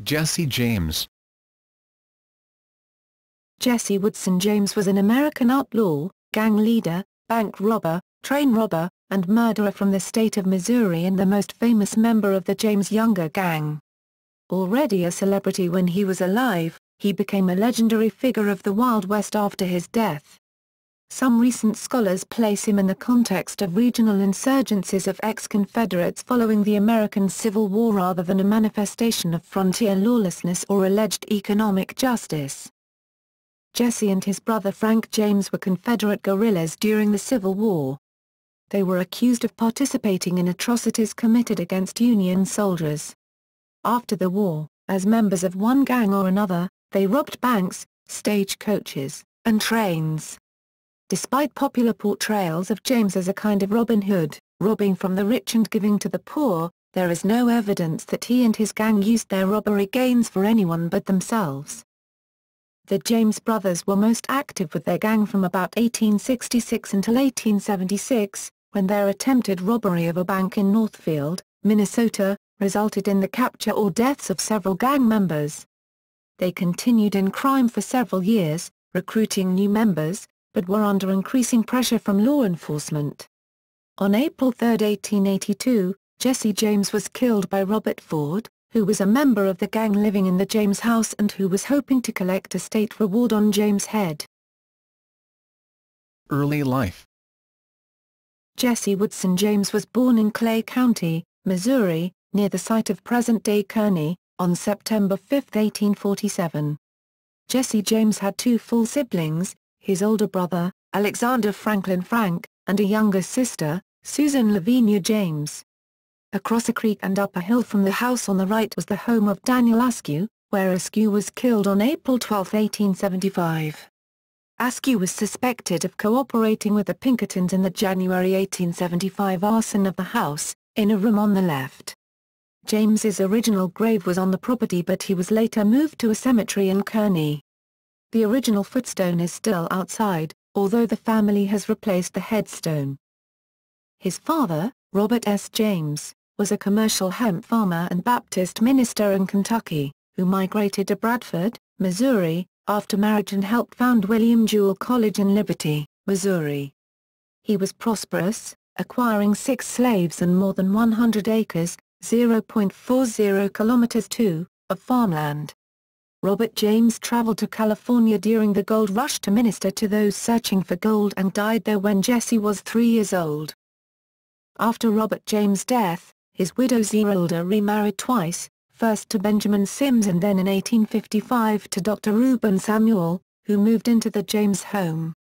Jesse James. Jesse Woodson James was an American outlaw, gang leader, bank robber, train robber, and murderer from the state of Missouri and the most famous member of the James Younger gang. Already a celebrity when he was alive, he became a legendary figure of the Wild West after his death. Some recent scholars place him in the context of regional insurgencies of ex-Confederates following the American Civil War rather than a manifestation of frontier lawlessness or alleged economic justice. Jesse and his brother Frank James were Confederate guerrillas during the Civil War. They were accused of participating in atrocities committed against Union soldiers. After the war, as members of one gang or another, they robbed banks, stagecoaches, and trains. Despite popular portrayals of James as a kind of Robin Hood, robbing from the rich and giving to the poor, there is no evidence that he and his gang used their robbery gains for anyone but themselves. The James brothers were most active with their gang from about 1866 until 1876, when their attempted robbery of a bank in Northfield, Minnesota, resulted in the capture or deaths of several gang members. They continued in crime for several years, recruiting new members, but were under increasing pressure from law enforcement. On April 3, 1882, Jesse James was killed by Robert Ford, who was a member of the gang living in the James house and who was hoping to collect a state reward on James' head. Early life. Jesse Woodson James was born in Clay County, Missouri, near the site of present-day Kearney, on September 5, 1847. Jesse James had two full siblings, his older brother, Alexander Franklin Frank, and a younger sister, Susan Lavinia James. Across a creek and up a hill from the house on the right was the home of Daniel Askew, where Askew was killed on April 12, 1875. Askew was suspected of cooperating with the Pinkertons in the January 1875 arson of the house, in a room on the left. James's original grave was on the property but he was later moved to a cemetery in Kearney. The original footstone is still outside, although the family has replaced the headstone. His father, Robert S. James, was a commercial hemp farmer and Baptist minister in Kentucky, who migrated to Bradford, Missouri, after marriage and helped found William Jewell College in Liberty, Missouri. He was prosperous, acquiring 6 slaves and more than 100 acres, 0.40 kilometers of farmland. Robert James traveled to California during the gold rush to minister to those searching for gold and died there when Jesse was 3 years old. After Robert James' death, his widow Zerelda remarried twice, first to Benjamin Sims and then in 1855 to Dr. Reuben Samuel, who moved into the James home.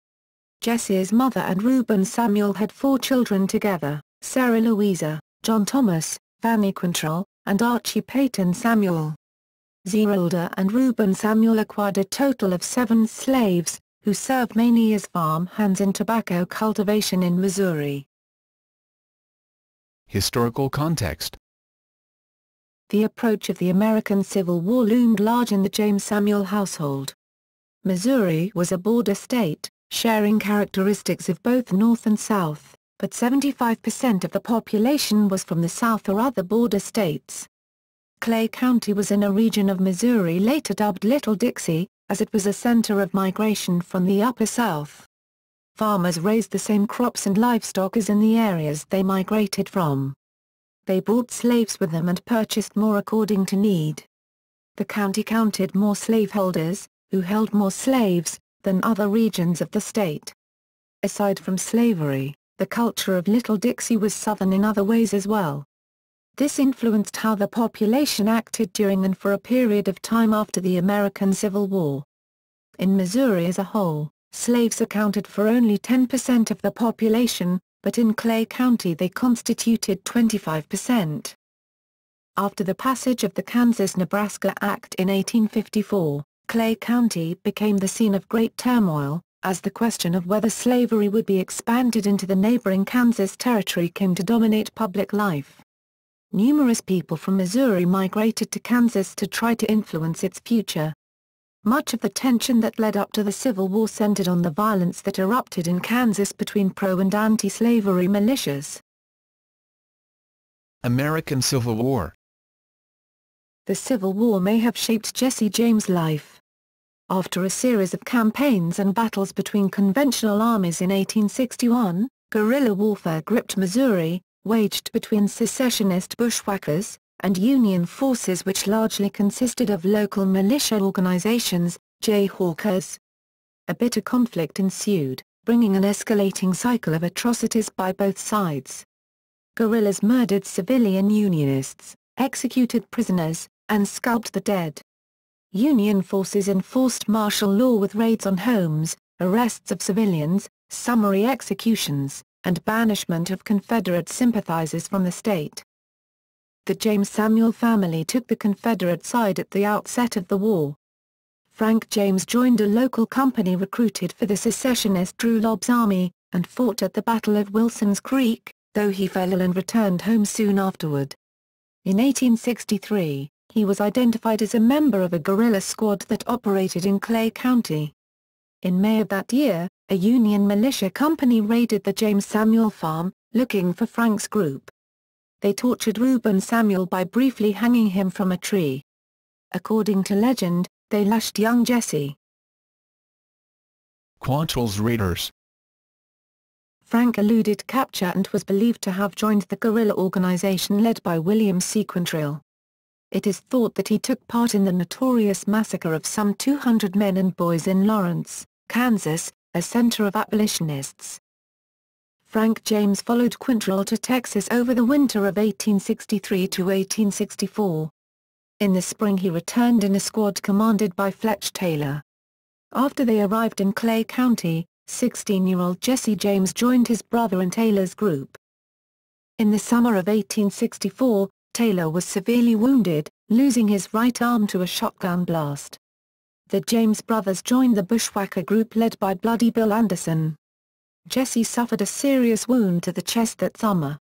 Jesse's mother and Reuben Samuel had 4 children together, Sarah Louisa, John Thomas, Fanny Quintrell, and Archie Peyton Samuel. Zerelda and Reuben Samuel acquired a total of 7 slaves, who served mainly as farm hands in tobacco cultivation in Missouri. Historical context. The approach of the American Civil War loomed large in the James Samuel household. Missouri was a border state, sharing characteristics of both North and South, but 75% of the population was from the South or other border states. Clay County was in a region of Missouri later dubbed Little Dixie, as it was a center of migration from the Upper South. Farmers raised the same crops and livestock as in the areas they migrated from. They brought slaves with them and purchased more according to need. The county counted more slaveholders, who held more slaves, than other regions of the state. Aside from slavery, the culture of Little Dixie was Southern in other ways as well. This influenced how the population acted during and for a period of time after the American Civil War. In Missouri as a whole, slaves accounted for only 10% of the population, but in Clay County they constituted 25%. After the passage of the Kansas-Nebraska Act in 1854, Clay County became the scene of great turmoil, as the question of whether slavery would be expanded into the neighboring Kansas Territory came to dominate public life. Numerous people from Missouri migrated to Kansas to try to influence its future. Much of the tension that led up to the Civil War centered on the violence that erupted in Kansas between pro- and anti-slavery militias. American Civil War. The Civil War may have shaped Jesse James' life. After a series of campaigns and battles between conventional armies in 1861, guerrilla warfare gripped Missouri, waged between secessionist bushwhackers and Union forces which largely consisted of local militia organizations, Jayhawkers. A bitter conflict ensued, bringing an escalating cycle of atrocities by both sides. Guerrillas murdered civilian Unionists, executed prisoners, and scalped the dead. Union forces enforced martial law with raids on homes, arrests of civilians, summary executions, and banishment of Confederate sympathizers from the state. The James Samuel family took the Confederate side at the outset of the war. Frank James joined a local company recruited for the secessionist Drew Lobb's army, and fought at the Battle of Wilson's Creek, though he fell ill and returned home soon afterward. In 1863, he was identified as a member of a guerrilla squad that operated in Clay County. In May of that year, a Union militia company raided the James Samuel farm, looking for Frank's group. They tortured Reuben Samuel by briefly hanging him from a tree. According to legend, they lashed young Jesse. Quantrill's Raiders. Frank eluded capture and was believed to have joined the guerrilla organization led by William C. Quantrill. It is thought that he took part in the notorious massacre of some 200 men and boys in Lawrence, Kansas, a center of abolitionists. Frank James followed Quantrill to Texas over the winter of 1863 to 1864. In the spring he returned in a squad commanded by Fletch Taylor. After they arrived in Clay County, 16-year-old Jesse James joined his brother in Taylor's group. In the summer of 1864, Taylor was severely wounded, losing his right arm to a shotgun blast. The James brothers joined the bushwhacker group led by Bloody Bill Anderson. Jesse suffered a serious wound to the chest that summer.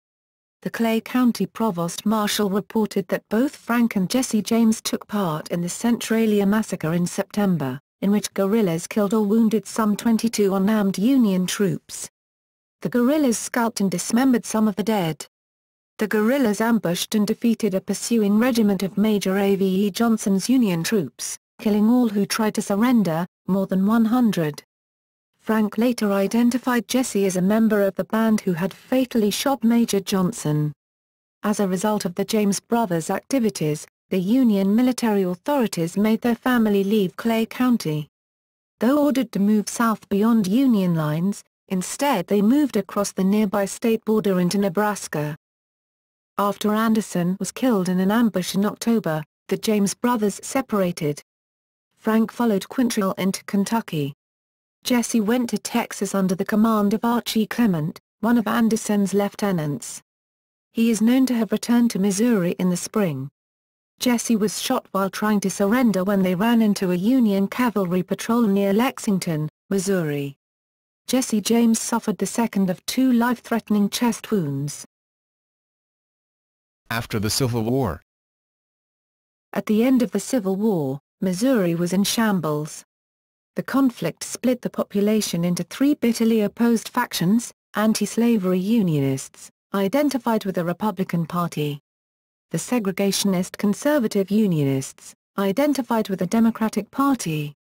The Clay County Provost Marshal reported that both Frank and Jesse James took part in the Centralia Massacre in September, in which guerrillas killed or wounded some 22 unarmed Union troops. The guerrillas scalped and dismembered some of the dead. The guerrillas ambushed and defeated a pursuing regiment of Major A.V.E. Johnson's Union troops, killing all who tried to surrender, more than 100. Frank later identified Jesse as a member of the band who had fatally shot Major Johnson. As a result of the James brothers' activities, the Union military authorities made their family leave Clay County. Though ordered to move south beyond Union lines, instead they moved across the nearby state border into Nebraska. After Anderson was killed in an ambush in October, the James brothers separated. Frank followed Quantrill into Kentucky. Jesse went to Texas under the command of Archie Clement, one of Anderson's lieutenants. He is known to have returned to Missouri in the spring. Jesse was shot while trying to surrender when they ran into a Union cavalry patrol near Lexington, Missouri. Jesse James suffered the second of 2 life-threatening chest wounds. After the Civil War. At the end of the Civil War, Missouri was in shambles. The conflict split the population into 3 bitterly opposed factions: anti-slavery Unionists, identified with the Republican Party; the segregationist conservative Unionists, identified with the Democratic Party;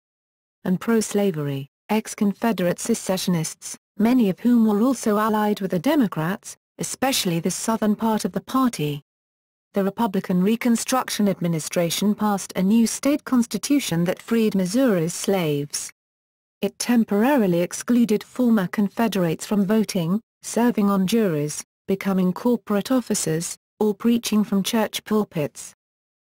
and pro-slavery, ex-Confederate secessionists, many of whom were also allied with the Democrats, especially the southern part of the party. The Republican Reconstruction Administration passed a new state constitution that freed Missouri's slaves. It temporarily excluded former Confederates from voting, serving on juries, becoming corporate officers, or preaching from church pulpits.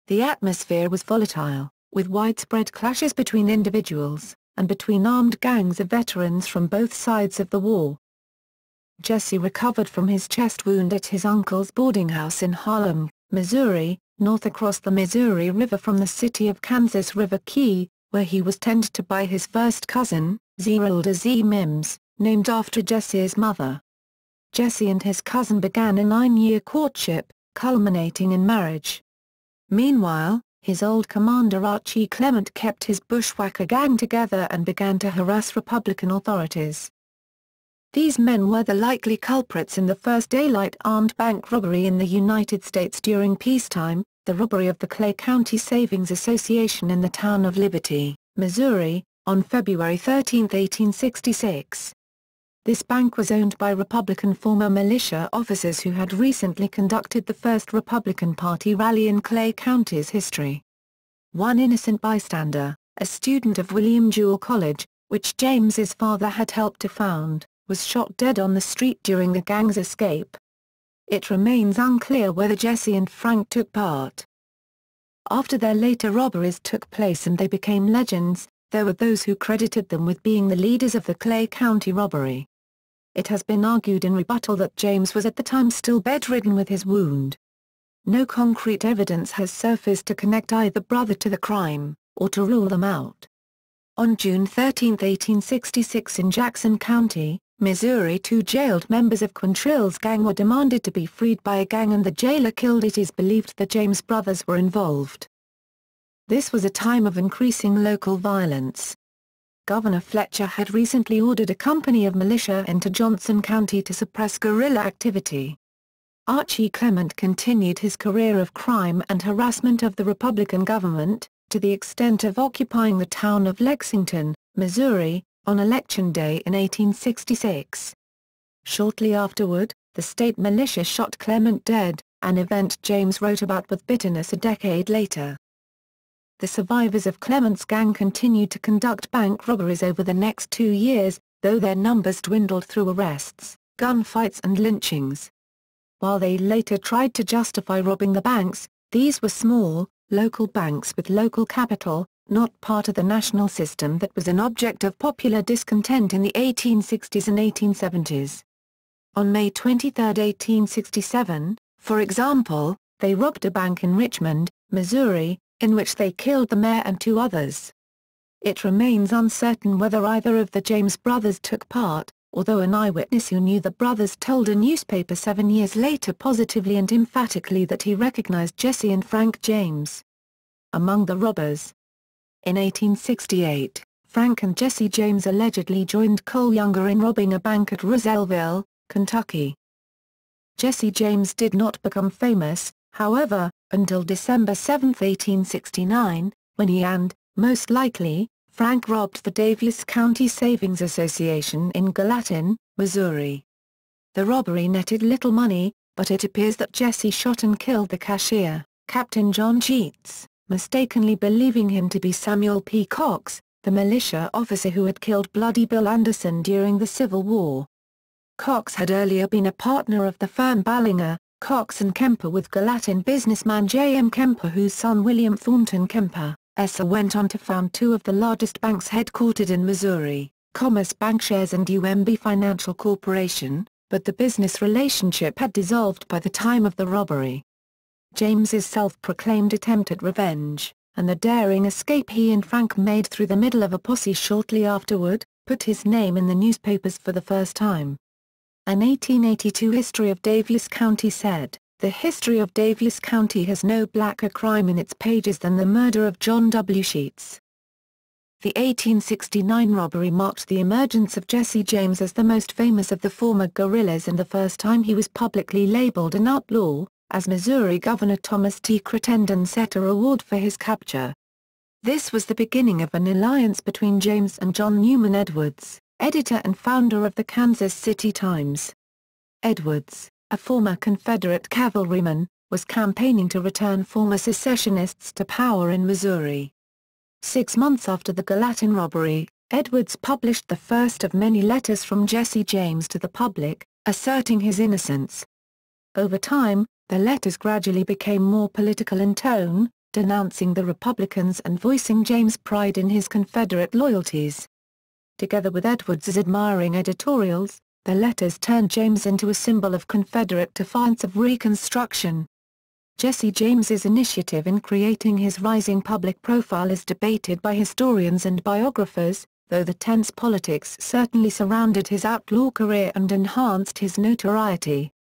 The atmosphere was volatile, with widespread clashes between individuals, and between armed gangs of veterans from both sides of the war. Jesse recovered from his chest wound at his uncle's boarding house in Harlem, Missouri, north across the Missouri River from the city of Kansas River Key, where he was tended to by his first cousin, Zerelda Z. Mims, named after Jesse's mother. Jesse and his cousin began a 9-year courtship, culminating in marriage. Meanwhile, his old commander Archie Clement kept his bushwhacker gang together and began to harass Republican authorities. These men were the likely culprits in the first daylight armed bank robbery in the United States during peacetime, the robbery of the Clay County Savings Association in the town of Liberty, Missouri, on February 13, 1866. This bank was owned by Republican former militia officers who had recently conducted the first Republican Party rally in Clay County's history. One innocent bystander, a student of William Jewell College, which James's father had helped to found, was shot dead on the street during the gang's escape. It remains unclear whether Jesse and Frank took part. After their later robberies took place and they became legends, there were those who credited them with being the leaders of the Clay County robbery. It has been argued in rebuttal that James was at the time still bedridden with his wound. No concrete evidence has surfaced to connect either brother to the crime, or to rule them out. On June 13, 1866 in Jackson County, Missouri, 2 jailed members of Quantrill's gang were demanded to be freed by a gang and the jailer killed. It is believed the James brothers were involved. This was a time of increasing local violence. Governor Fletcher had recently ordered a company of militia into Johnson County to suppress guerrilla activity. Archie Clement continued his career of crime and harassment of the Republican government, to the extent of occupying the town of Lexington, Missouri, on Election Day in 1866. Shortly afterward, the state militia shot Clement dead, an event James wrote about with bitterness a decade later. The survivors of Clement's gang continued to conduct bank robberies over the next 2 years, though their numbers dwindled through arrests, gunfights and lynchings. While they later tried to justify robbing the banks, these were small, local banks with local capital, not part of the national system that was an object of popular discontent in the 1860s and 1870s. On May 23, 1867, for example, they robbed a bank in Richmond, Missouri, in which they killed the mayor and 2 others. It remains uncertain whether either of the James brothers took part, although an eyewitness who knew the brothers told a newspaper 7 years later positively and emphatically that he recognized Jesse and Frank James among the robbers. In 1868, Frank and Jesse James allegedly joined Cole Younger in robbing a bank at Russellville, Kentucky. Jesse James did not become famous, however, until December 7, 1869, when he and, most likely, Frank robbed the Daviess County Savings Association in Gallatin, Missouri. The robbery netted little money, but it appears that Jesse shot and killed the cashier, Captain John Cheats, mistakenly believing him to be Samuel P. Cox, the militia officer who had killed Bloody Bill Anderson during the Civil War. Cox had earlier been a partner of the firm Ballinger, Cox and Kemper with Gallatin businessman J. M. Kemper, whose son William Thornton Kemper, Esser, went on to found 2 of the largest banks headquartered in Missouri, Commerce Bankshares and UMB Financial Corporation, but the business relationship had dissolved by the time of the robbery. James's self-proclaimed attempt at revenge, and the daring escape he and Frank made through the middle of a posse shortly afterward, put his name in the newspapers for the first time. An 1882 history of Daviess County said, "The history of Daviess County has no blacker crime in its pages than the murder of John W. Sheets." The 1869 robbery marked the emergence of Jesse James as the most famous of the former guerrillas and the first time he was publicly labeled an outlaw, as Missouri Governor Thomas T. Crittenden set a reward for his capture. This was the beginning of an alliance between James and John Newman Edwards, editor and founder of the Kansas City Times. Edwards, a former Confederate cavalryman, was campaigning to return former secessionists to power in Missouri. 6 months after the Gallatin robbery, Edwards published the first of many letters from Jesse James to the public, asserting his innocence. Over time, the letters gradually became more political in tone, denouncing the Republicans and voicing James' pride in his Confederate loyalties. Together with Edwards's admiring editorials, the letters turned James into a symbol of Confederate defiance of Reconstruction. Jesse James's initiative in creating his rising public profile is debated by historians and biographers, though the tense politics certainly surrounded his outlaw career and enhanced his notoriety.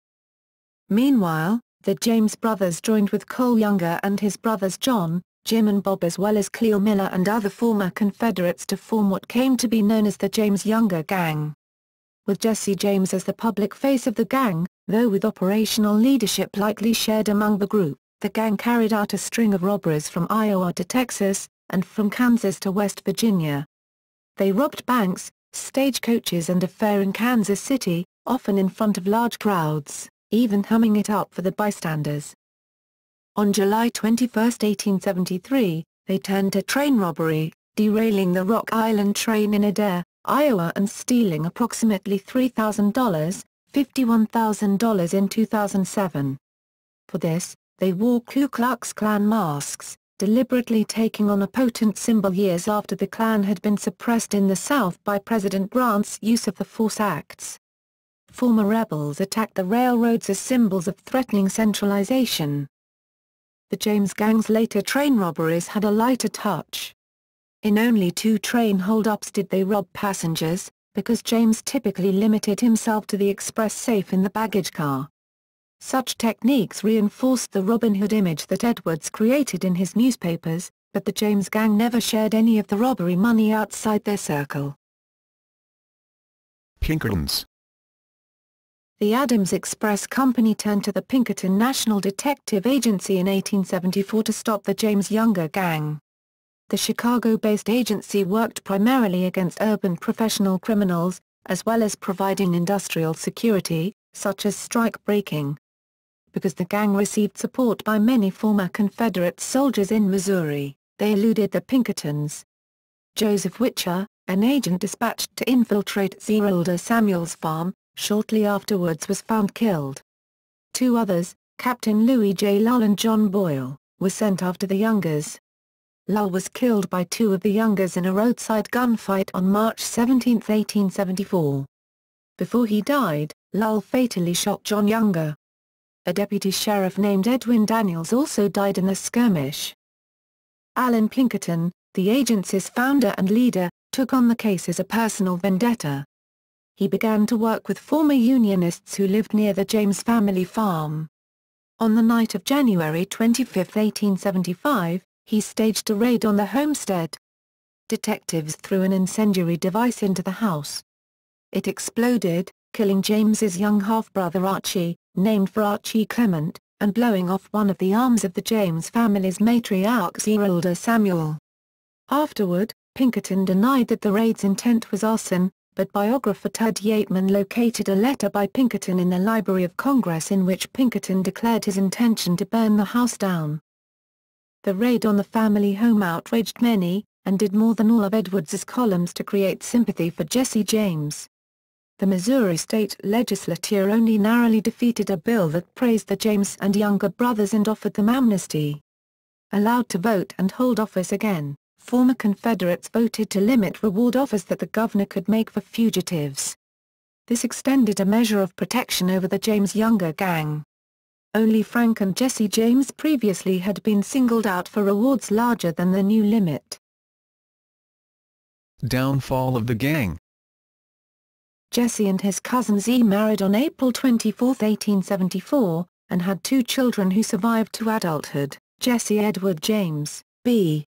Meanwhile, the James brothers joined with Cole Younger and his brothers John, Jim and Bob, as well as Cleo Miller and other former Confederates, to form what came to be known as the James Younger Gang. With Jesse James as the public face of the gang, though with operational leadership likely shared among the group, the gang carried out a string of robberies from Iowa to Texas, and from Kansas to West Virginia. They robbed banks, stagecoaches and a fair in Kansas City, often in front of large crowds, even humming it up for the bystanders. On July 21, 1873, they turned to train robbery, derailing the Rock Island train in Adair, Iowa and stealing approximately $3,000, $51,000 in 2007. For this, they wore Ku Klux Klan masks, deliberately taking on a potent symbol years after the Klan had been suppressed in the South by President Grant's use of the Force Acts. Former rebels attacked the railroads as symbols of threatening centralization. The James gang's later train robberies had a lighter touch. In only 2 train hold-ups did they rob passengers, because James typically limited himself to the express safe in the baggage car. Such techniques reinforced the Robin Hood image that Edwards created in his newspapers, but the James gang never shared any of the robbery money outside their circle. Pinkertons. The Adams Express Company turned to the Pinkerton National Detective Agency in 1874 to stop the James Younger gang. The Chicago-based agency worked primarily against urban professional criminals, as well as providing industrial security, such as strike-breaking. Because the gang received support by many former Confederate soldiers in Missouri, they eluded the Pinkertons. Joseph Witcher, an agent dispatched to infiltrate Zerelda Samuel's farm, shortly afterwards was found killed. 2 others, Captain Louis J. Lull and John Boyle, were sent after the Youngers. Lull was killed by 2 of the Youngers in a roadside gunfight on March 17, 1874. Before he died, Lull fatally shot John Younger. A deputy sheriff named Edwin Daniels also died in the skirmish. Allen Pinkerton, the agency's founder and leader, took on the case as a personal vendetta. He began to work with former Unionists who lived near the James family farm. On the night of January 25, 1875, he staged a raid on the homestead. Detectives threw an incendiary device into the house. It exploded, killing James's young half-brother Archie, named for Archie Clement, and blowing off one of the arms of the James family's matriarch Zerelda Samuel. Afterward, Pinkerton denied that the raid's intent was arson, but biographer Ted Yateman located a letter by Pinkerton in the Library of Congress in which Pinkerton declared his intention to burn the house down. The raid on the family home outraged many, and did more than all of Edwards's columns to create sympathy for Jesse James. The Missouri state legislature only narrowly defeated a bill that praised the James and Younger brothers and offered them amnesty. Allowed to vote and hold office again, former Confederates voted to limit reward offers that the governor could make for fugitives. This extended a measure of protection over the James Younger gang. Only Frank and Jesse James previously had been singled out for rewards larger than the new limit. Downfall of the gang. Jesse and his cousin Z married on April 24, 1874, and had 2 children who survived to adulthood, Jesse Edward James, b.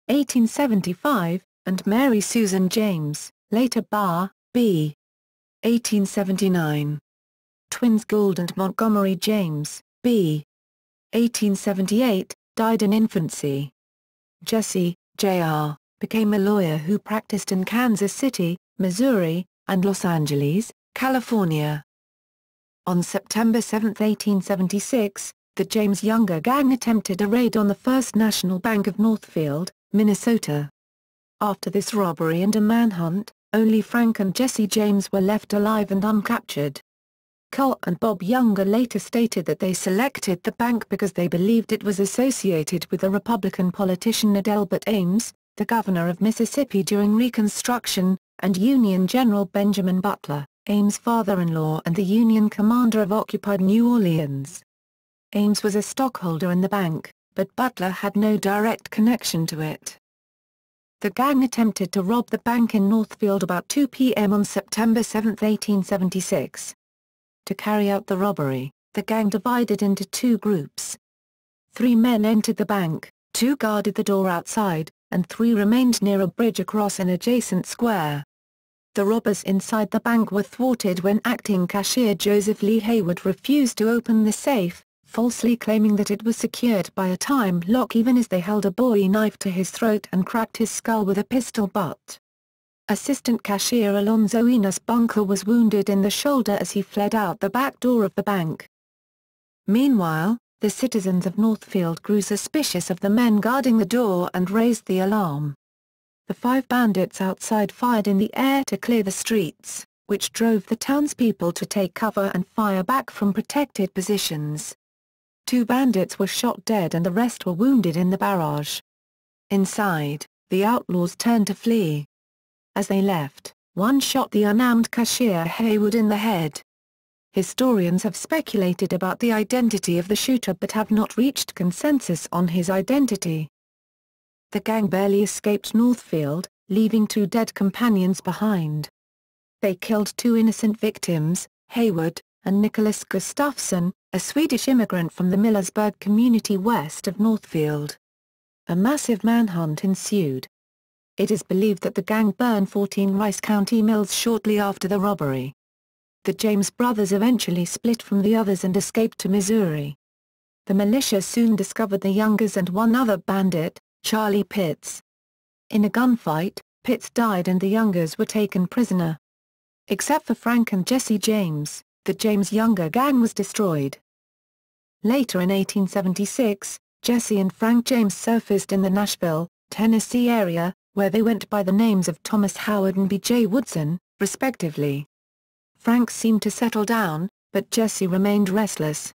1875, and Mary Susan James, later Barr, b. 1879. Twins Gould and Montgomery James, b. 1878, died in infancy. Jesse, Jr., became a lawyer who practiced in Kansas City, Missouri, and Los Angeles, California. On September 7, 1876, the James Younger gang attempted a raid on the First National Bank of Northfield, Minnesota. After this robbery and a manhunt, only Frank and Jesse James were left alive and uncaptured. Cole and Bob Younger later stated that they selected the bank because they believed it was associated with the Republican politician Adelbert Ames, the governor of Mississippi during Reconstruction, and Union General Benjamin Butler, Ames' father-in-law and the Union commander of occupied New Orleans. Ames was a stockholder in the bank, but Butler had no direct connection to it. The gang attempted to rob the bank in Northfield about 2 p.m. on September 7, 1876. To carry out the robbery, the gang divided into 2 groups. 3 men entered the bank, 2 guarded the door outside, and 3 remained near a bridge across an adjacent square. The robbers inside the bank were thwarted when acting cashier Joseph Lee Hayward refused to open the safe, falsely claiming that it was secured by a time lock even as they held a Bowie knife to his throat and cracked his skull with a pistol butt. Assistant cashier Alonzo Enos Bunker was wounded in the shoulder as he fled out the back door of the bank. Meanwhile, the citizens of Northfield grew suspicious of the men guarding the door and raised the alarm. The 5 bandits outside fired in the air to clear the streets, which drove the townspeople to take cover and fire back from protected positions. 2 bandits were shot dead and the rest were wounded in the barrage. Inside, the outlaws turned to flee. As they left, one shot the unarmed cashier Haywood in the head. Historians have speculated about the identity of the shooter but have not reached consensus on his identity. The gang barely escaped Northfield, leaving 2 dead companions behind. They killed 2 innocent victims, Haywood, and Nicholas Gustafsson, a Swedish immigrant from the Millersburg community west of Northfield. A massive manhunt ensued. It is believed that the gang burned 14 Rice County mills shortly after the robbery. The James brothers eventually split from the others and escaped to Missouri. The militia soon discovered the youngers and one other bandit, Charlie Pitts. In a gunfight, Pitts died and the youngers were taken prisoner. Except for Frank and Jesse James, the James Younger gang was destroyed. Later in 1876, Jesse and Frank James surfaced in the Nashville, Tennessee area, where they went by the names of Thomas Howard and B.J. Woodson, respectively. Frank seemed to settle down, but Jesse remained restless.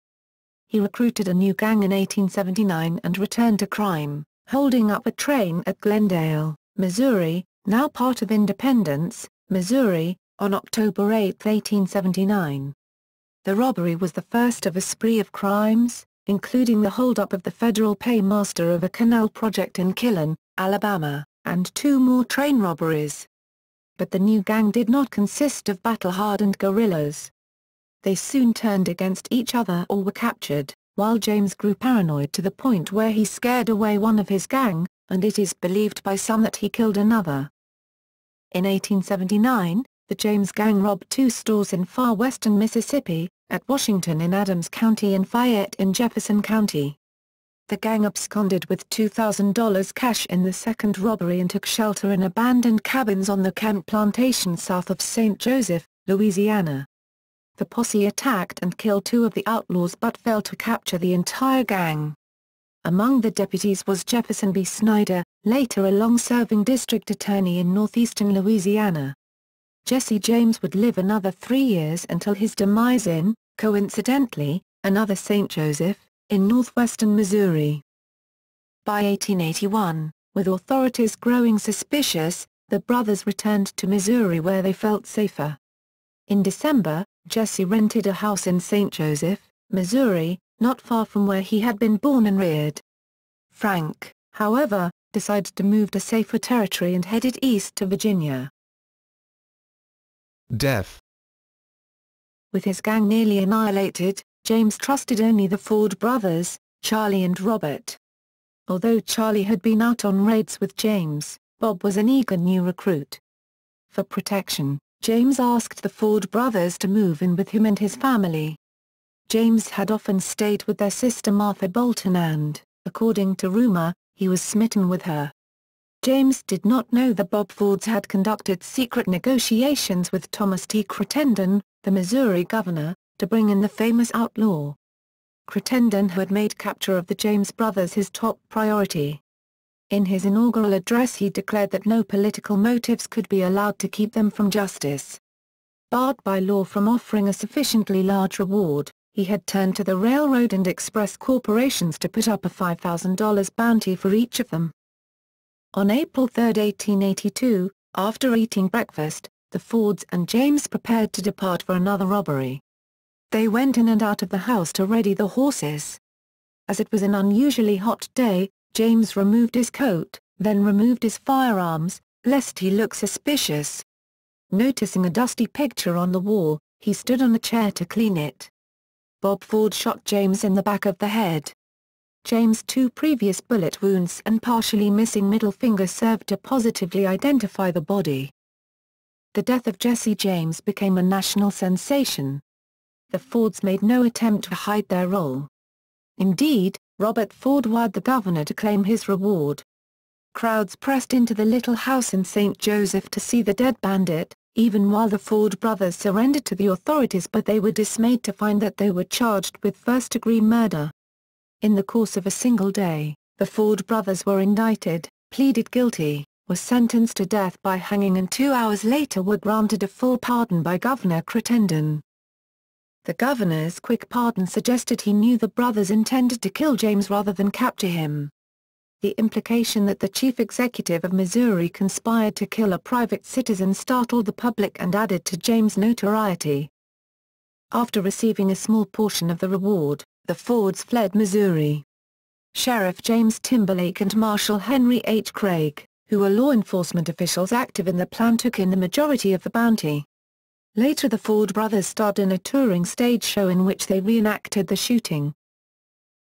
He recruited a new gang in 1879 and returned to crime, holding up a train at Glendale, Missouri, now part of Independence, Missouri, on October 8, 1879. The robbery was the first of a spree of crimes, including the holdup of the federal paymaster of a canal project in Killen, Alabama, and 2 more train robberies. But the new gang did not consist of battle-hardened guerrillas. They soon turned against each other or were captured, while James grew paranoid to the point where he scared away one of his gang, and it is believed by some that he killed another. In 1879, the James gang robbed 2 stores in far western Mississippi, at Washington in Adams County and Fayette in Jefferson County. The gang absconded with $2,000 cash in the second robbery and took shelter in abandoned cabins on the Kent Plantation south of St. Joseph, Louisiana. The posse attacked and killed 2 of the outlaws but failed to capture the entire gang. Among the deputies was Jefferson B. Snyder, later a long-serving district attorney in northeastern Louisiana. Jesse James would live another 3 years until his demise in, coincidentally, another St. Joseph, in northwestern Missouri. By 1881, with authorities growing suspicious, the brothers returned to Missouri where they felt safer. In December, Jesse rented a house in St. Joseph, Missouri, not far from where he had been born and reared. Frank, however, decided to move to safer territory and headed east to Virginia. Death. With his gang nearly annihilated, James trusted only the Ford brothers, Charlie and Robert. Although Charlie had been out on raids with James, Bob was an eager new recruit. For protection, James asked the Ford brothers to move in with him and his family. James had often stayed with their sister Martha Bolton and, according to rumor, he was smitten with her. James did not know the Bob Fords had conducted secret negotiations with Thomas T. Crittenden, the Missouri governor, to bring in the famous outlaw. Crittenden had made capture of the James brothers his top priority. In his inaugural address he declared that no political motives could be allowed to keep them from justice. Barred by law from offering a sufficiently large reward, he had turned to the railroad and express corporations to put up a $5,000 bounty for each of them. On April 3, 1882, after eating breakfast, the Fords and James prepared to depart for another robbery. They went in and out of the house to ready the horses. As it was an unusually hot day, James removed his coat, then removed his firearms, lest he look suspicious. Noticing a dusty picture on the wall, he stood on a chair to clean it. Bob Ford shot James in the back of the head. James' 2 previous bullet wounds and partially missing middle finger served to positively identify the body. The death of Jesse James became a national sensation. The Fords made no attempt to hide their role. Indeed, Robert Ford wired the governor to claim his reward. Crowds pressed into the little house in St. Joseph to see the dead bandit, even while the Ford brothers surrendered to the authorities, but they were dismayed to find that they were charged with first-degree murder. In the course of a single day, the Ford brothers were indicted, pleaded guilty, were sentenced to death by hanging, and 2 hours later were granted a full pardon by Governor Crittenden. The governor's quick pardon suggested he knew the brothers intended to kill James rather than capture him. The implication that the chief executive of Missouri conspired to kill a private citizen startled the public and added to James' notoriety. After receiving a small portion of the reward, the Fords fled Missouri. Sheriff James Timberlake and Marshal Henry H. Craig, who were law enforcement officials active in the plan, took in the majority of the bounty. Later the Ford brothers starred in a touring stage show in which they reenacted the shooting.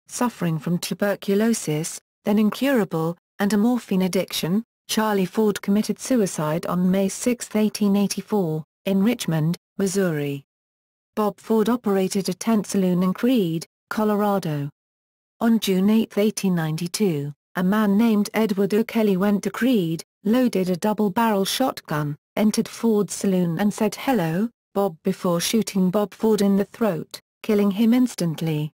Suffering from tuberculosis, then incurable, and a morphine addiction, Charlie Ford committed suicide on May 6, 1884, in Richmond, Missouri. Bob Ford operated a tent saloon in Creede, Colorado. On June 8, 1892, a man named Edward O'Kelly went to Creede, loaded a double-barrel shotgun, entered Ford's saloon and said "Hello, Bob" before shooting Bob Ford in the throat, killing him instantly.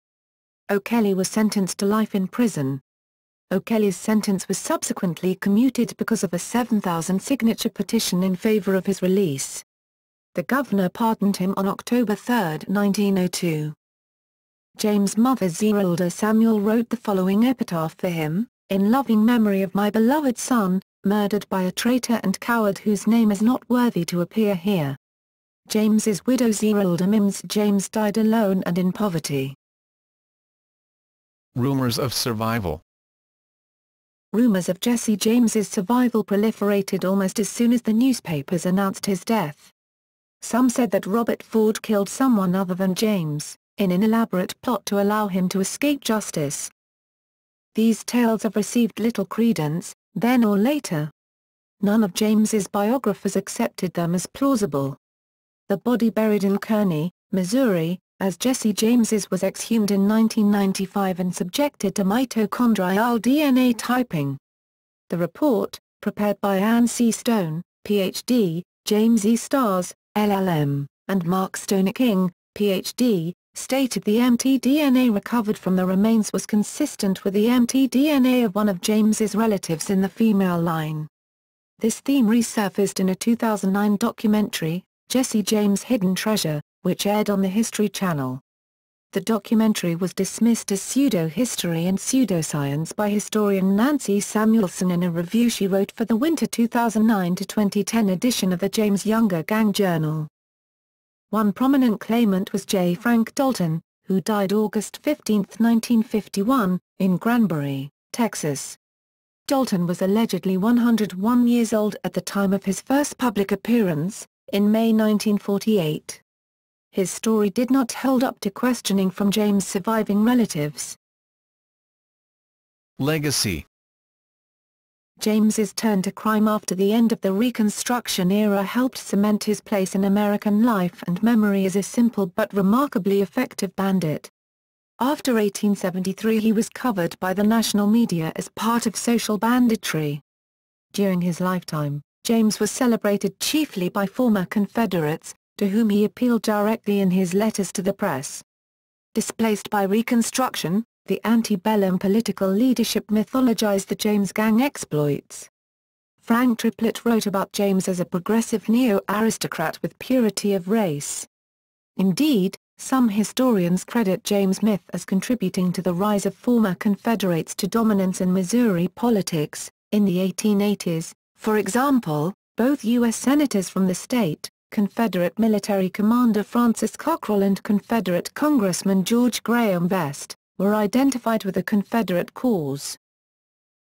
O'Kelly was sentenced to life in prison. O'Kelly's sentence was subsequently commuted because of a 7,000-signature petition in favor of his release. The governor pardoned him on October 3, 1902. James' mother Zerelda Samuel wrote the following epitaph for him: "In loving memory of my beloved son, murdered by a traitor and coward whose name is not worthy to appear here." James's widow Zerelda Mims James died alone and in poverty. Rumors of survival. Rumors of Jesse James's survival proliferated almost as soon as the newspapers announced his death. Some said that Robert Ford killed someone other than James, in an elaborate plot to allow him to escape justice. These tales have received little credence, then or later. None of James's biographers accepted them as plausible. The body buried in Kearney, Missouri, as Jesse James's was exhumed in 1995 and subjected to mitochondrial DNA typing. The report, prepared by Anne C. Stone, Ph.D., James E. Stars, LLM, and Mark Stone-King, Ph.D., stated the mtDNA recovered from the remains was consistent with the mtDNA of one of James's relatives in the female line. This theme resurfaced in a 2009 documentary, Jesse James' Hidden Treasure, which aired on the History Channel. The documentary was dismissed as pseudo-history and pseudoscience by historian Nancy Samuelson in a review she wrote for the winter 2009-2010 edition of the James Younger Gang Journal. One prominent claimant was J. Frank Dalton, who died August 15, 1951, in Granbury, Texas. Dalton was allegedly 101 years old at the time of his first public appearance, in May 1948. His story did not hold up to questioning from James' surviving relatives. Legacy. James's turn to crime after the end of the Reconstruction era helped cement his place in American life and memory as a simple but remarkably effective bandit. After 1873 he was covered by the national media as part of social banditry. During his lifetime, James was celebrated chiefly by former Confederates, to whom he appealed directly in his letters to the press. Displaced by Reconstruction, the antebellum political leadership mythologized the James Gang exploits. Frank Triplett wrote about James as a progressive neo-aristocrat with purity of race. Indeed, some historians credit James' myth as contributing to the rise of former Confederates to dominance in Missouri politics. In the 1880s, for example, both U.S. senators from the state, Confederate military commander Francis Cockrell and Confederate Congressman George Graham Vest, were identified with the Confederate cause.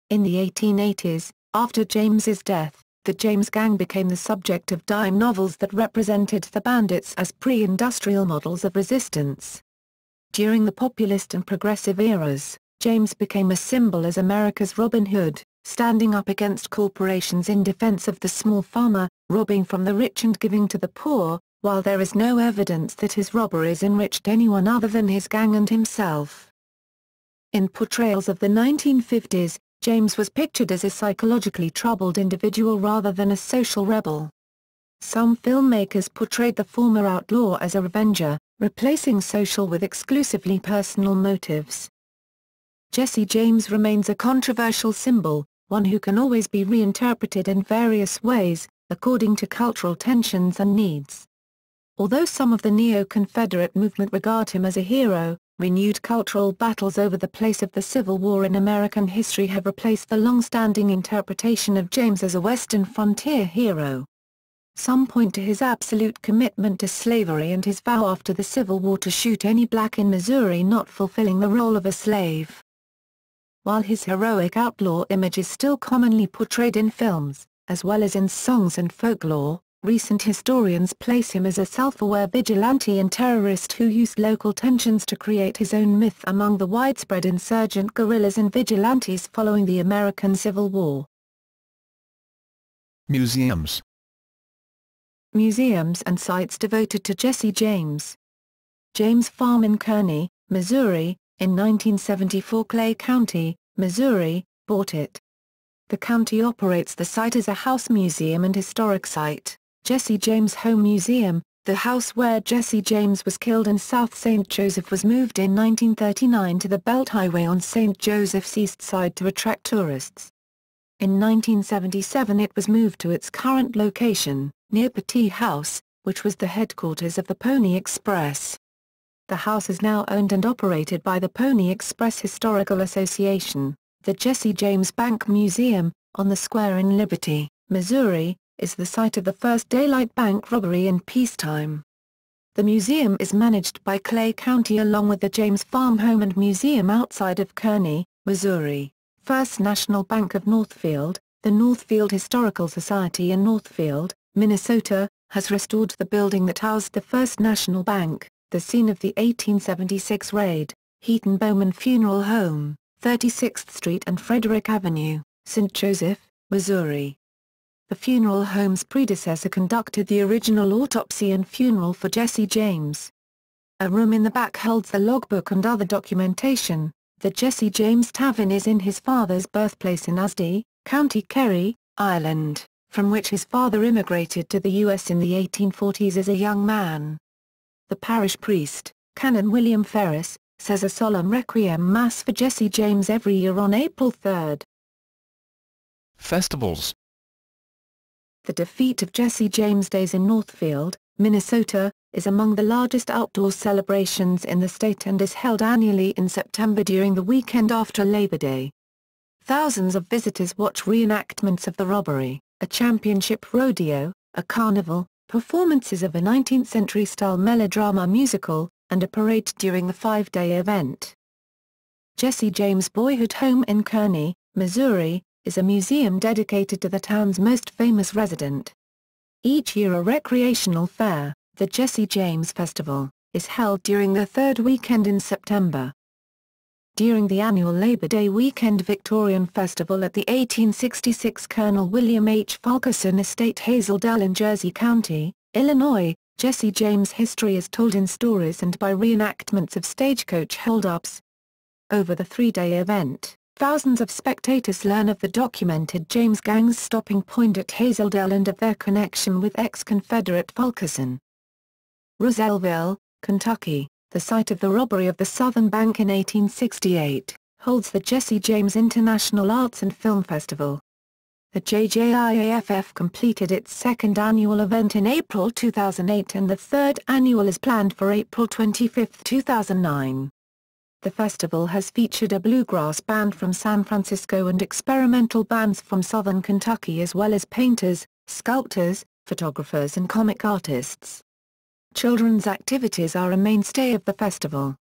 In the 1880s, after James's death, the James Gang became the subject of dime novels that represented the bandits as pre-industrial models of resistance. During the populist and progressive eras, James became a symbol as America's Robin Hood, standing up against corporations in defense of the small farmer, robbing from the rich and giving to the poor, while there is no evidence that his robberies enriched anyone other than his gang and himself. In portrayals of the 1950s, James was pictured as a psychologically troubled individual rather than a social rebel. Some filmmakers portrayed the former outlaw as a revenger, replacing social with exclusively personal motives. Jesse James remains a controversial symbol, one who can always be reinterpreted in various ways, according to cultural tensions and needs. Although some of the neo-Confederate movement regard him as a hero, renewed cultural battles over the place of the Civil War in American history have replaced the long-standing interpretation of James as a Western frontier hero. Some point to his absolute commitment to slavery and his vow after the Civil War to shoot any black in Missouri not fulfilling the role of a slave. While his heroic outlaw image is still commonly portrayed in films, as well as in songs and folklore, recent historians place him as a self-aware vigilante and terrorist who used local tensions to create his own myth among the widespread insurgent guerrillas and vigilantes following the American Civil War. Museums. Museums and sites devoted to Jesse James. James Farm in Kearney, Missouri, in 1974 Clay County, Missouri, bought it. The county operates the site as a house museum and historic site. Jesse James Home Museum, the house where Jesse James was killed in South St. Joseph, was moved in 1939 to the Belt Highway on St. Joseph's east side to attract tourists. In 1977 it was moved to its current location, near Petee House, which was the headquarters of the Pony Express. The house is now owned and operated by the Pony Express Historical Association. The Jesse James Bank Museum, on the square in Liberty, Missouri, is the site of the first daylight bank robbery in peacetime. The museum is managed by Clay County along with the James Farm Home and Museum outside of Kearney, Missouri. First National Bank of Northfield, the Northfield Historical Society in Northfield, Minnesota, has restored the building that housed the First National Bank, the scene of the 1876 raid. Heaton Bowman Funeral Home, 36th Street and Frederick Avenue, St. Joseph, Missouri. The funeral home's predecessor conducted the original autopsy and funeral for Jesse James. A room in the back holds the logbook and other documentation. The Jesse James Tavern is in his father's birthplace in Asdy, County Kerry, Ireland, from which his father immigrated to the U.S. in the 1840s as a young man. The parish priest, Canon William Ferris, says a solemn requiem mass for Jesse James every year on April 3. Festivals. The Defeat of Jesse James Days in Northfield, Minnesota, is among the largest outdoor celebrations in the state and is held annually in September during the weekend after Labor Day. Thousands of visitors watch reenactments of the robbery, a championship rodeo, a carnival, performances of a 19th-century-style melodrama musical, and a parade during the 5-day event. Jesse James Boyhood Home in Kearney, Missouri, is a museum dedicated to the town's most famous resident. Each year a recreational fair, the Jesse James Festival, is held during the third weekend in September. During the annual Labor Day weekend Victorian Festival at the 1866 Colonel William H. Fulkerson Estate Hazeldale in Jersey County, Illinois, Jesse James' history is told in stories and by reenactments of stagecoach holdups. Over the 3-day event, thousands of spectators learn of the documented James Gang's stopping point at Hazeldale and of their connection with ex-Confederate Fulkerson. Russellville, Kentucky, the site of the robbery of the Southern Bank in 1868, holds the Jesse James International Arts and Film Festival. The JJIAFF completed its second annual event in April 2008 and the third annual is planned for April 25, 2009. The festival has featured a bluegrass band from San Francisco and experimental bands from southern Kentucky as well as painters, sculptors, photographers and comic artists. Children's activities are a mainstay of the festival.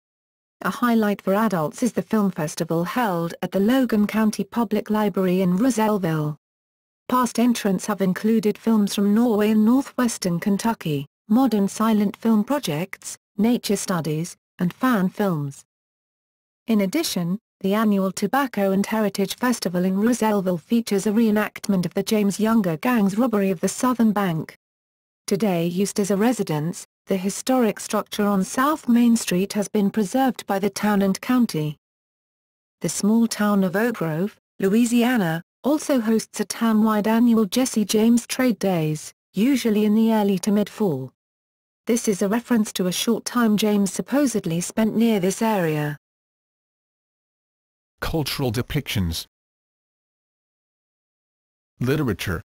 A highlight for adults is the film festival held at the Logan County Public Library in Russellville. Past entrants have included films from Norway and northwestern Kentucky, modern silent film projects, nature studies, and fan films. In addition, the annual Tobacco and Heritage Festival in Russellville features a reenactment of the James Younger Gang's robbery of the Southern Bank. Today used as a residence, the historic structure on South Main Street has been preserved by the town and county. The small town of Oak Grove, Louisiana, also hosts a town-wide annual Jesse James Trade Days, usually in the early to mid-fall. This is a reference to a short time James supposedly spent near this area. Cultural depictions. Literature.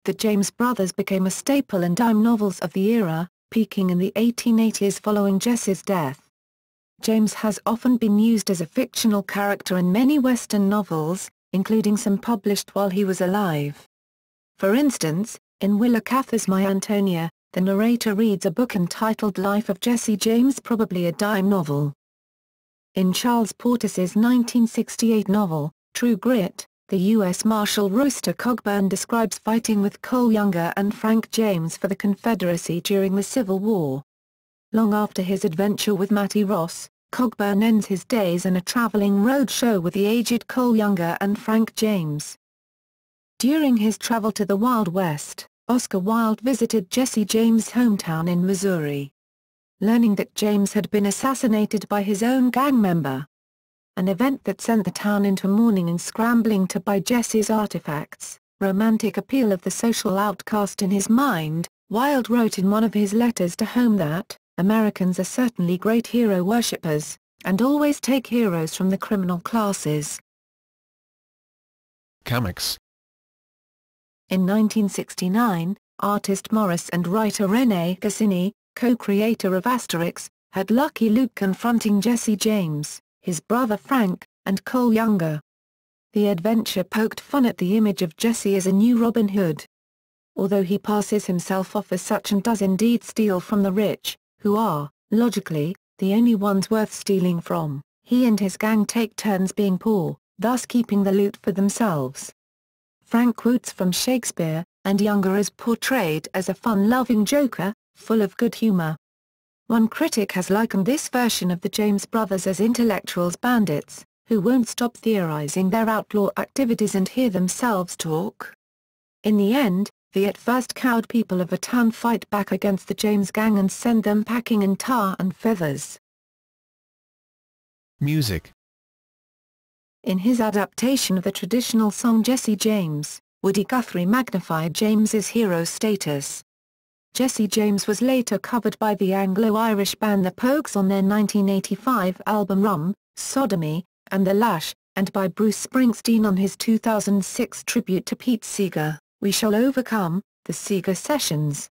The James brothers became a staple in dime novels of the era, peaking in the 1880s following Jesse's death. James has often been used as a fictional character in many Western novels, including some published while he was alive. For instance, in Willa Cather's My Antonia, the narrator reads a book entitled Life of Jesse James, probably a dime novel. In Charles Portis's 1968 novel, True Grit, the U.S. Marshal Royster Cogburn describes fighting with Cole Younger and Frank James for the Confederacy during the Civil War. Long after his adventure with Mattie Ross, Cogburn ends his days in a traveling road show with the aged Cole Younger and Frank James. During his travel to the Wild West, Oscar Wilde visited Jesse James' hometown in Missouri. Learning that James had been assassinated by his own gang member, an event that sent the town into mourning and scrambling to buy Jesse's artifacts, romantic appeal of the social outcast in his mind, Wilde wrote in one of his letters to home that, Americans are certainly great hero worshippers, and always take heroes from the criminal classes. Comics. In 1969, artist Morris and writer René Goscinny, co-creator of Asterix, had Lucky Luke confronting Jesse James, his brother Frank, and Cole Younger. The adventure poked fun at the image of Jesse as a new Robin Hood. Although he passes himself off as such and does indeed steal from the rich, who are, logically, the only ones worth stealing from, he and his gang take turns being poor, thus keeping the loot for themselves. Frank quotes from Shakespeare, and Younger is portrayed as a fun-loving joker, full of good humor. One critic has likened this version of the James brothers as intellectuals bandits, who won't stop theorizing their outlaw activities and hear themselves talk. In the end, the at first cowed people of a town fight back against the James gang and send them packing in tar and feathers. Music. In his adaptation of the traditional song Jesse James, Woody Guthrie magnified James's hero status. Jesse James was later covered by the Anglo-Irish band The Pogues on their 1985 album Rum, Sodomy, and The Lash, and by Bruce Springsteen on his 2006 tribute to Pete Seeger, We Shall Overcome, The Seeger Sessions.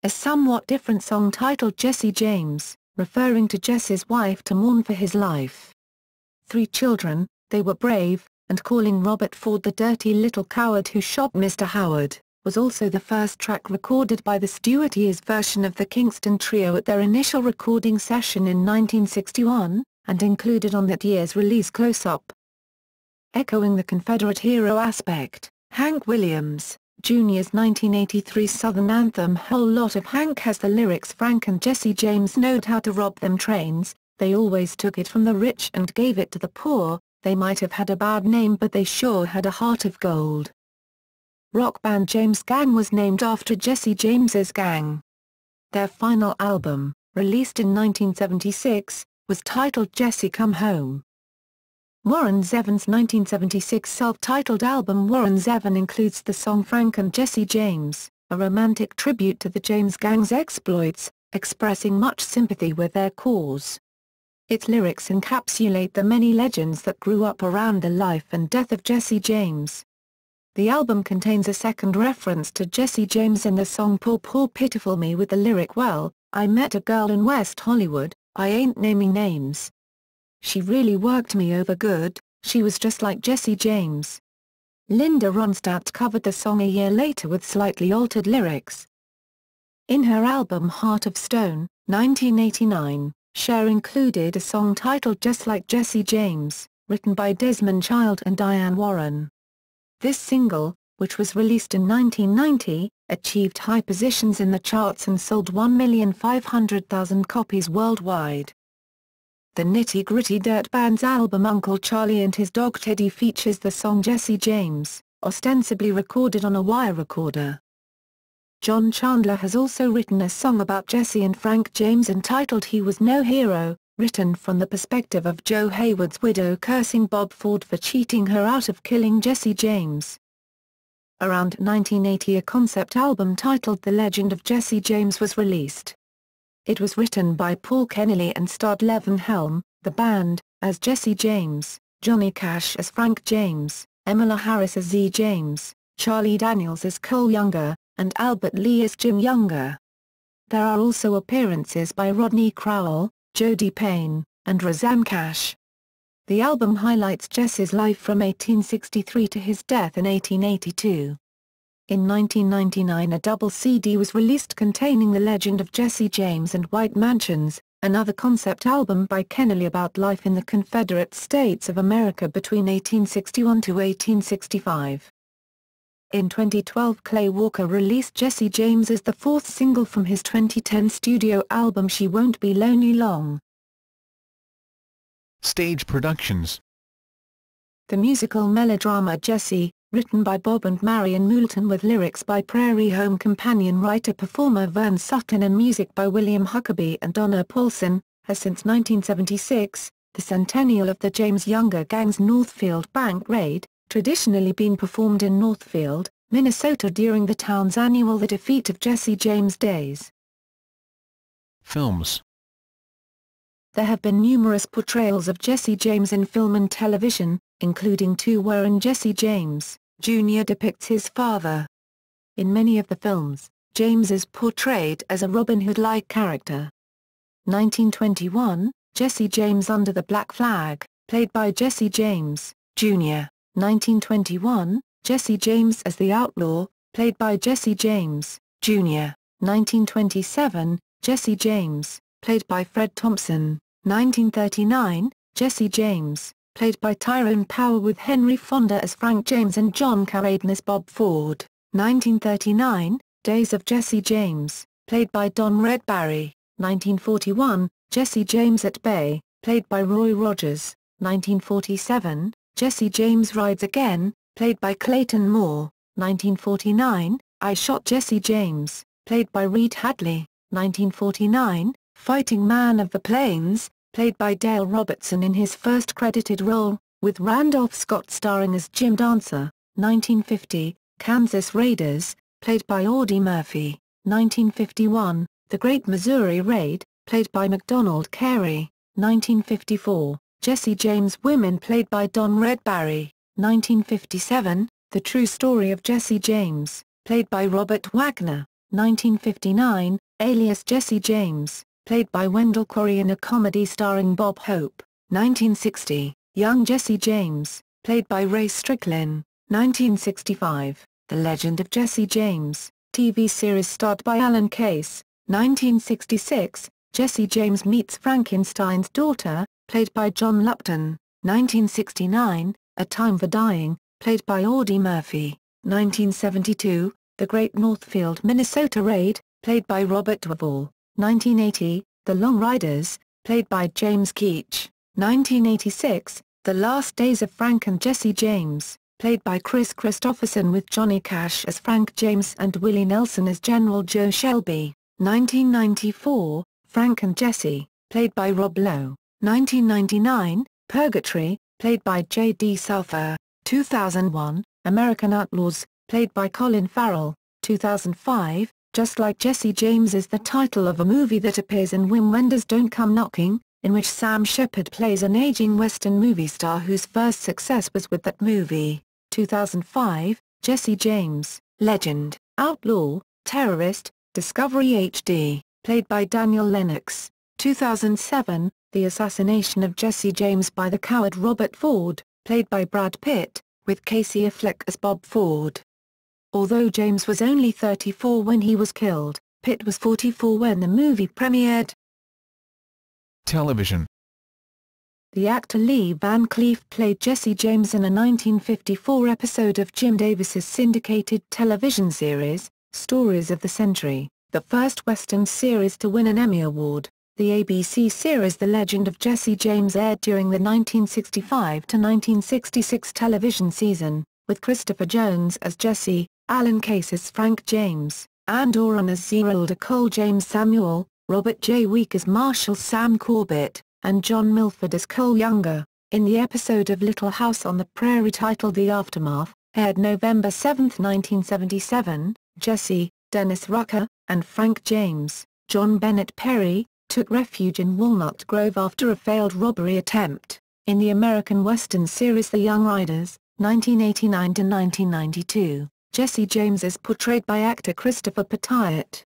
A somewhat different song titled Jesse James, referring to Jesse's wife to mourn for his life. 3 children, they were brave, and calling Robert Ford the dirty little coward who shot Mr. Howard, was also the first track recorded by the Stuart Years version of the Kingston Trio at their initial recording session in 1961, and included on that year's release Close Up. Echoing the Confederate hero aspect, Hank Williams, Jr.'s 1983 Southern anthem Whole Lot of Hank has the lyrics Frank and Jesse James knowed how to rob them trains, they always took it from the rich and gave it to the poor, they might have had a bad name but they sure had a heart of gold. Rock band James Gang was named after Jesse James's gang. Their final album, released in 1976, was titled Jesse Come Home. Warren Zevon's 1976 self-titled album Warren Zevon includes the song Frank and Jesse James, a romantic tribute to the James Gang's exploits, expressing much sympathy with their cause. Its lyrics encapsulate the many legends that grew up around the life and death of Jesse James. The album contains a second reference to Jesse James in the song Poor Poor Pitiful Me with the lyric Well, I met a girl in West Hollywood, I ain't naming names. She really worked me over good, she was just like Jesse James. Linda Ronstadt covered the song a year later with slightly altered lyrics. In her album Heart of Stone, 1989, Cher included a song titled Just Like Jesse James, written by Desmond Child and Diane Warren. This single, which was released in 1990, achieved high positions in the charts and sold 1,500,000 copies worldwide. The Nitty Gritty Dirt Band's album Uncle Charlie and His Dog Teddy features the song Jesse James, ostensibly recorded on a wire recorder. John Chandler has also written a song about Jesse and Frank James entitled He Was No Hero, written from the perspective of Joe Hayward's widow cursing Bob Ford for cheating her out of killing Jesse James. Around 1980 a concept album titled The Legend of Jesse James was released. It was written by Paul Kennelly and starred Levin Helm, the band, as Jesse James, Johnny Cash as Frank James, Emila Harris as Z. James, Charlie Daniels as Cole Younger, and Albert Lee as Jim Younger. There are also appearances by Rodney Crowell, Jody Payne, and Razam Cash. The album highlights Jesse's life from 1863 to his death in 1882. In 1999 a double CD was released containing The Legend of Jesse James and White Mansions, another concept album by Kennelly about life in the Confederate States of America between 1861 to 1865. In 2012 Clay Walker released Jesse James as the fourth single from his 2010 studio album She Won't Be Lonely Long. Stage productions. The musical melodrama Jesse, written by Bob and Marion Moulton with lyrics by Prairie Home Companion writer-performer Vern Sutton and music by William Huckabee and Donna Paulson, has since 1976, the centennial of the James Younger Gang's Northfield bank raid, traditionally been performed in Northfield, Minnesota during the town's annual The Defeat of Jesse James Days. Films. There have been numerous portrayals of Jesse James in film and television, including two wherein Jesse James, Jr. depicts his father. In many of the films, James is portrayed as a Robin Hood-like character. 1921, Jesse James Under the Black Flag, played by Jesse James, Jr. 1921, Jesse James as the Outlaw, played by Jesse James, Jr. 1927, Jesse James, played by Fred Thompson. 1939, Jesse James, played by Tyrone Power with Henry Fonda as Frank James and John Carradine as Bob Ford. 1939, Days of Jesse James, played by Don Red Barry. 1941, Jesse James at Bay, played by Roy Rogers. 1947, Jesse James Rides Again, played by Clayton Moore. 1949, I Shot Jesse James, played by Reed Hadley. 1949, Fighting Man of the Plains, played by Dale Robertson in his first credited role, with Randolph Scott starring as Jim Dancer. 1950, Kansas Raiders, played by Audie Murphy. 1951, The Great Missouri Raid, played by MacDonald Carey. 1954, Jesse James Women played by Don Red Barry. 1957, The True Story of Jesse James, played by Robert Wagner. 1959, Alias Jesse James, played by Wendell Corey in a comedy starring Bob Hope. 1960, Young Jesse James, played by Ray Strickland. 1965, The Legend of Jesse James, TV series starred by Alan Case. 1966, Jesse James Meets Frankenstein's Daughter, played by John Lupton. 1969, A Time for Dying, played by Audie Murphy. 1972, The Great Northfield Minnesota Raid, played by Robert Duvall. 1980, The Long Riders, played by James Keach. 1986, The Last Days of Frank and Jesse James, played by Chris Christopherson with Johnny Cash as Frank James and Willie Nelson as General Joe Shelby. 1994, Frank and Jesse, played by Rob Lowe. 1999, Purgatory, played by J.D. Souther. 2001, American Outlaws, played by Colin Farrell. 2005, Just Like Jesse James is the title of a movie that appears in Wim Wenders' Don't Come Knocking, in which Sam Shepard plays an aging Western movie star whose first success was with that movie. 2005, Jesse James, Legend, Outlaw, Terrorist, Discovery HD, played by Daniel Lennox. 2007, The Assassination of Jesse James by the Coward Robert Ford, played by Brad Pitt, with Casey Affleck as Bob Ford. Although James was only 34 when he was killed, Pitt was 44 when the movie premiered. Television. The actor Lee Van Cleef played Jesse James in a 1954 episode of Jim Davis's syndicated television series, Stories of the Century, the first Western series to win an Emmy Award. The ABC series The Legend of Jesse James aired during the 1965 to 1966 television season, with Christopher Jones as Jesse, Alan Case as Frank James, Ann Doran as Zerelda Cole James Samuel, Robert J. Week as Marshal Sam Corbett, and John Milford as Cole Younger, in the episode of Little House on the Prairie titled The Aftermath, aired November 7, 1977, Jesse, Dennis Rucker, and Frank James, John Bennett Perry, took refuge in Walnut Grove after a failed robbery attempt. In the American Western series The Young Riders, 1989-1992, Jesse James is portrayed by actor Christopher Petiot.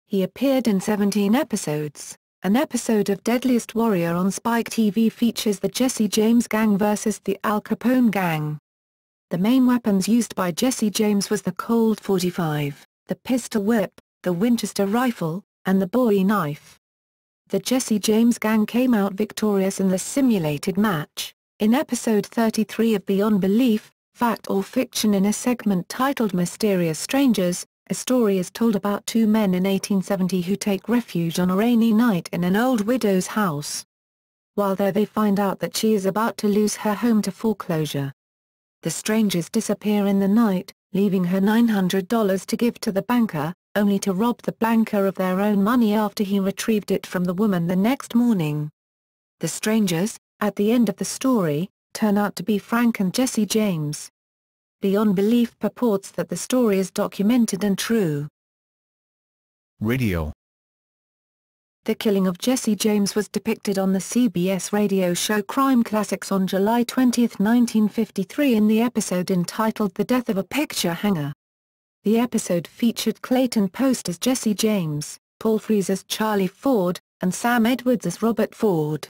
He appeared in 17 episodes. An episode of Deadliest Warrior on Spike TV features the Jesse James Gang versus the Al Capone Gang. The main weapons used by Jesse James was the Colt .45, the pistol whip, the Winchester rifle, and the Bowie knife. The Jesse James Gang came out victorious in the simulated match. In episode 33 of Beyond Belief, Fact or Fiction, in a segment titled Mysterious Strangers, a story is told about two men in 1870 who take refuge on a rainy night in an old widow's house. While there they find out that she is about to lose her home to foreclosure. The strangers disappear in the night, leaving her $900 to give to the banker, only to rob the banker of their own money after he retrieved it from the woman the next morning. The strangers, at the end of the story, turn out to be Frank and Jesse James. Beyond Belief purports that the story is documented and true. Radio. The killing of Jesse James was depicted on the CBS radio show Crime Classics on July 20, 1953 in the episode entitled The Death of a Picture Hanger. The episode featured Clayton Post as Jesse James, Paul Frees as Charlie Ford, and Sam Edwards as Robert Ford.